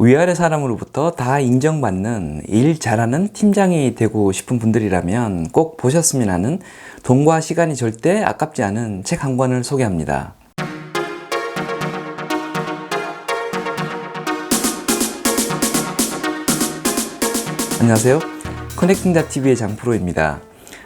위아래 사람으로부터 다 인정받는 일 잘하는 팀장이 되고 싶은 분들이라면 꼭 보셨으면 하는 돈과 시간이 절대 아깝지 않은 책 한 권을 소개합니다. 안녕하세요. 커넥팅닷TV의 장프로입니다.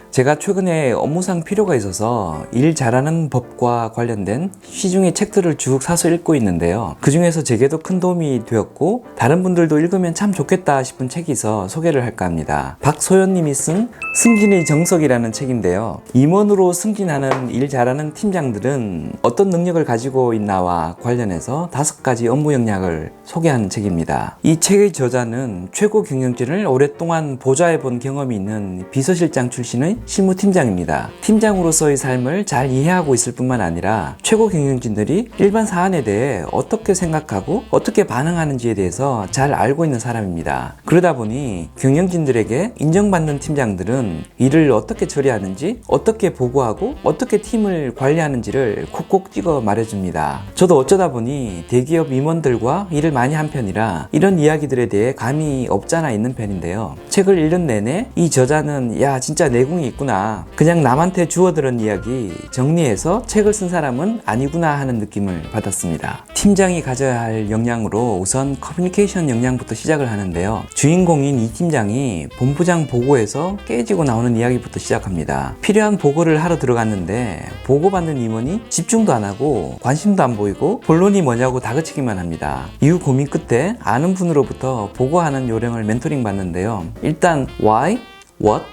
제가 최근에 업무상 필요가 있어서 일 잘하는 법과 관련된 시중의 책들을 쭉 사서 읽고 있는데요. 그 중에서 제게도 큰 도움이 되었고 다른 분들도 읽으면 참 좋겠다 싶은 책이 있어 소개를 할까 합니다. 박소연님이 쓴 승진의 정석이라는 책인데요. 임원으로 승진하는 일 잘하는 팀장들은 어떤 능력을 가지고 있나와 관련해서 5가지 업무 역량을 소개하는 책입니다. 이 책의 저자는 최고 경영진을 오랫동안 보좌해 본 경험이 있는 비서실장 출신의 실무팀장입니다. 팀장으로서의 삶을 잘 이해하고 있을 뿐만 아니라 최고 경영진들이 일반 사안에 대해 어떻게 생각하고 어떻게 반응하는지에 대해서 잘 알고 있는 사람입니다. 그러다 보니 경영진들에게 인정받는 팀장들은 일을 어떻게 처리하는지, 어떻게 보고하고 어떻게 팀을 관리하는지를 콕콕 찍어 말해줍니다. 저도 어쩌다 보니 대기업 임원들과 일을 많이 한 편이라 이런 이야기들에 대해 감이 없잖아 있는 편인데요. 책을 읽는 내내 이 저자는 야 진짜 내공이 있구나, 그냥 남한테 주워들은 이야기 정리해서 책을 쓴 사람은 아니구나 하는 느낌을 받았습니다. 팀장이 가져야 할 역량으로 우선 커뮤니케이션 역량부터 시작을 하는데요. 주인공인 이 팀장이 본부장 보고에서 깨지고 나오는 이야기부터 시작합니다. 필요한 보고를 하러 들어갔는데 보고받는 임원이 집중도 안 하고 관심도 안 보이고 본론이 뭐냐고 다그치기만 합니다. 이후 고민 끝에 아는 분으로부터 보고하는 요령을 멘토링 받는데요. 일단 why, what,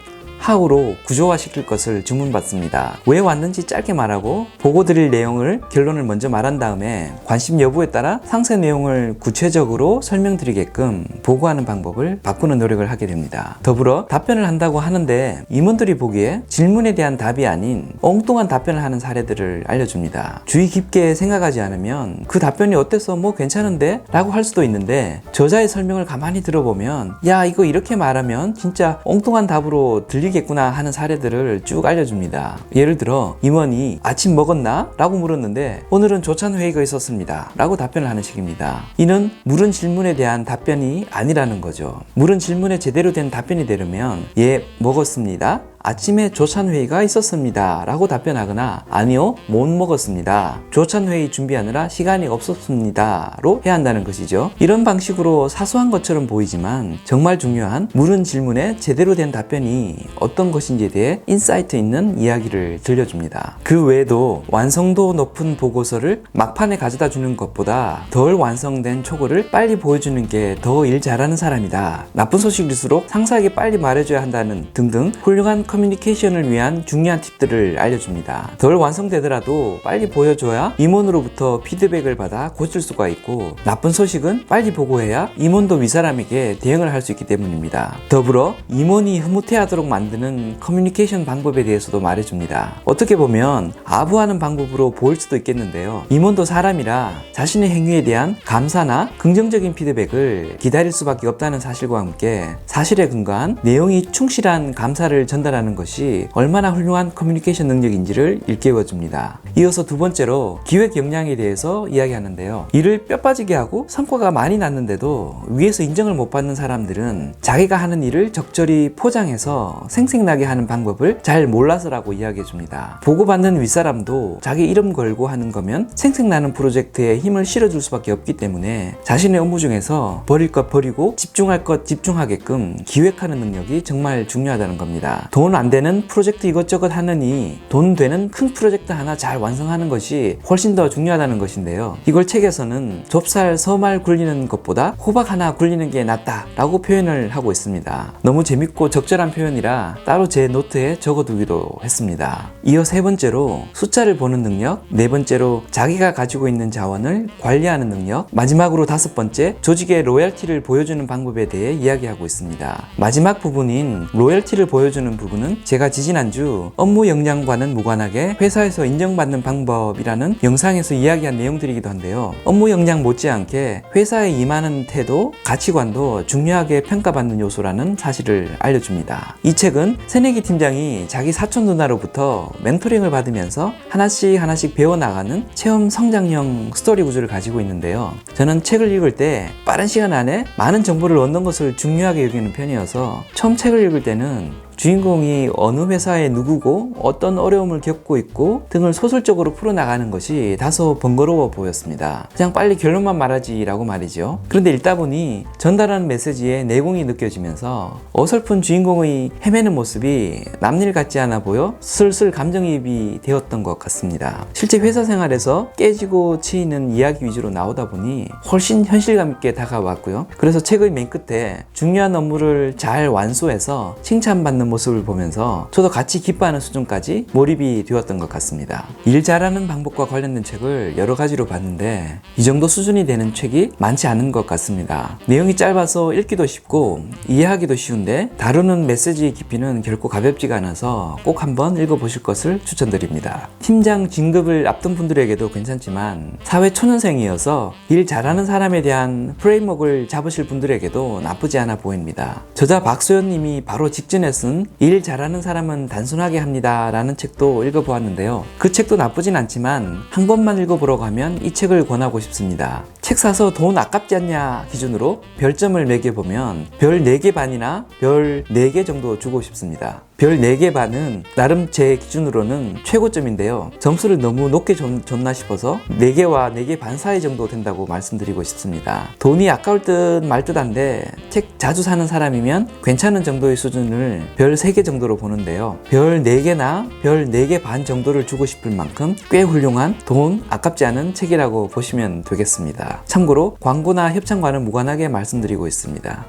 how로 구조화시킬 것을 주문받습니다. 왜 왔는지 짧게 말하고 보고 드릴 내용을 결론을 먼저 말한 다음에 관심 여부에 따라 상세 내용을 구체적으로 설명드리게끔 보고하는 방법을 바꾸는 노력을 하게 됩니다. 더불어 답변을 한다고 하는데 임원들이 보기에 질문에 대한 답이 아닌 엉뚱한 답변을 하는 사례들을 알려줍니다. 주의 깊게 생각하지 않으면 그 답변이 어때서 뭐 괜찮은데? 라고 할 수도 있는데 저자의 설명을 가만히 들어보면 야 이거 이렇게 말하면 진짜 엉뚱한 답으로 들리겠구나 하는 사례들을 쭉 알려줍니다. 예를 들어 임원이 아침 먹었나? 라고 물었는데 오늘은 조찬 회의가 있었습니다 라고 답변을 하는 식입니다. 이는 물은 질문에 대한 답변이 아니라는 거죠. 물은 질문에 제대로 된 답변이 되려면 예 먹었습니다, 아침에 조찬회의가 있었습니다 라고 답변하거나 아니요 못 먹었습니다, 조찬회의 준비하느라 시간이 없었습니다 로 해야 한다는 것이죠. 이런 방식으로 사소한 것처럼 보이지만 정말 중요한 물은 질문에 제대로 된 답변이 어떤 것인지에 대해 인사이트 있는 이야기를 들려줍니다. 그 외에도 완성도 높은 보고서를 막판에 가져다 주는 것보다 덜 완성된 초고를 빨리 보여주는 게 더 일 잘하는 사람이다, 나쁜 소식일수록 상사에게 빨리 말해줘야 한다는 등등 훌륭한 커뮤니케이션을 위한 중요한 팁들을 알려줍니다. 덜 완성되더라도 빨리 보여줘야 임원으로부터 피드백을 받아 고칠 수가 있고 나쁜 소식은 빨리 보고해야 임원도 윗사람에게 대응을 할 수 있기 때문입니다. 더불어 임원이 흐뭇해하도록 만드는 커뮤니케이션 방법에 대해서도 말해줍니다. 어떻게 보면 아부하는 방법으로 보일 수도 있겠는데요. 임원도 사람이라 자신의 행위에 대한 감사나 긍정적인 피드백을 기다릴 수밖에 없다는 사실과 함께 사실에 근거한 내용이 충실한 감사를 전달하는 것이 얼마나 훌륭한 커뮤니케이션 능력인지를 일깨워줍니다. 이어서 두 번째로 기획 역량에 대해서 이야기하는데요. 일을 뼈 빠지게 하고 성과가 많이 났는데도 위에서 인정을 못 받는 사람들은 자기가 하는 일을 적절히 포장해서 생색나게 하는 방법을 잘 몰라서라고 이야기해줍니다. 보고받는 윗사람도 자기 이름 걸고 하는 거면 생색나는 프로젝트에 힘을 실어줄 수밖에 없기 때문에 자신의 업무 중에서 버릴 것 버리고 집중할 것 집중하게끔 기획하는 능력이 정말 중요하다는 겁니다. 돈 안 되는 프로젝트 이것저것 하느니 돈 되는 큰 프로젝트 하나 잘 완성하는 것이 훨씬 더 중요하다는 것인데요. 이걸 책에서는 좁쌀 서말 굴리는 것보다 호박 하나 굴리는 게 낫다 라고 표현을 하고 있습니다. 너무 재밌고 적절한 표현이라 따로 제 노트에 적어두기도 했습니다. 이어 세 번째로 숫자를 보는 능력, 네 번째로 자기가 가지고 있는 자원을 관리하는 능력, 마지막으로 5번째 조직의 로열티를 보여주는 방법에 대해 이야기하고 있습니다. 마지막 부분인 로열티를 보여주는 부분은 TV에서는 제가 지지난주 업무 역량과는 무관하게 회사에서 인정받는 방법이라는 영상에서 이야기한 내용들이기도 한데요. 업무 역량 못지않게 회사에 임하는 태도, 가치관도 중요하게 평가받는 요소라는 사실을 알려줍니다. 이 책은 새내기 팀장이 자기 사촌 누나로부터 멘토링을 받으면서 하나씩 배워나가는 체험 성장형 스토리 구조를 가지고 있는데요. 저는 책을 읽을 때 빠른 시간 안에 많은 정보를 얻는 것을 중요하게 여기는 편이어서 처음 책을 읽을 때는 주인공이 어느 회사의 누구고 어떤 어려움을 겪고 있고 등을 소설적으로 풀어나가는 것이 다소 번거로워 보였습니다. 그냥 빨리 결론만 말하지 라고 말이죠. 그런데 읽다 보니 전달하는 메시지에 내공이 느껴지면서 어설픈 주인공의 헤매는 모습이 남일 같지 않아 보여 슬슬 감정이입이 되었던 것 같습니다. 실제 회사 생활에서 깨지고 치이는 이야기 위주로 나오다 보니 훨씬 현실감 있게 다가왔고요. 그래서 책의 맨 끝에 중요한 업무를 잘 완수해서 칭찬받는 모습을 보면서 저도 같이 기뻐하는 수준까지 몰입이 되었던 것 같습니다. 일 잘하는 방법과 관련된 책을 여러 가지로 봤는데 이 정도 수준이 되는 책이 많지 않은 것 같습니다. 내용이 짧아서 읽기도 쉽고 이해하기도 쉬운데 다루는 메시지의 깊이는 결코 가볍지가 않아서 꼭 한번 읽어보실 것을 추천드립니다. 팀장 진급을 앞둔 분들에게도 괜찮지만 사회 초년생이어서 일 잘하는 사람에 대한 프레임워크를 잡으실 분들에게도 나쁘지 않아 보입니다. 저자 박소연 님이 바로 직전에 쓴 일 잘하는 사람은 단순하게 합니다 라는 책도 읽어보았는데요. 그 책도 나쁘진 않지만 한 권만 읽어보라고 하면 이 책을 권하고 싶습니다. 책 사서 돈 아깝지 않냐 기준으로 별점을 매겨보면 별 4개 반이나 별 4개 정도 주고 싶습니다. 별 4개 반은 나름 제 기준으로는 최고점인데요. 점수를 너무 높게 줬나 싶어서 4개와 4개 반 사이 정도 된다고 말씀드리고 싶습니다. 돈이 아까울 듯 말 듯한데 책 자주 사는 사람이면 괜찮은 정도의 수준을 별 3개 정도로 보는데요. 별 4개나 별 4개 반 정도를 주고 싶을 만큼 꽤 훌륭한 돈 아깝지 않은 책이라고 보시면 되겠습니다. 참고로 광고나 협찬과는 무관하게 말씀드리고 있습니다.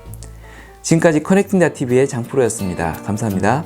지금까지 커넥팅닷TV의 장프로였습니다. 감사합니다.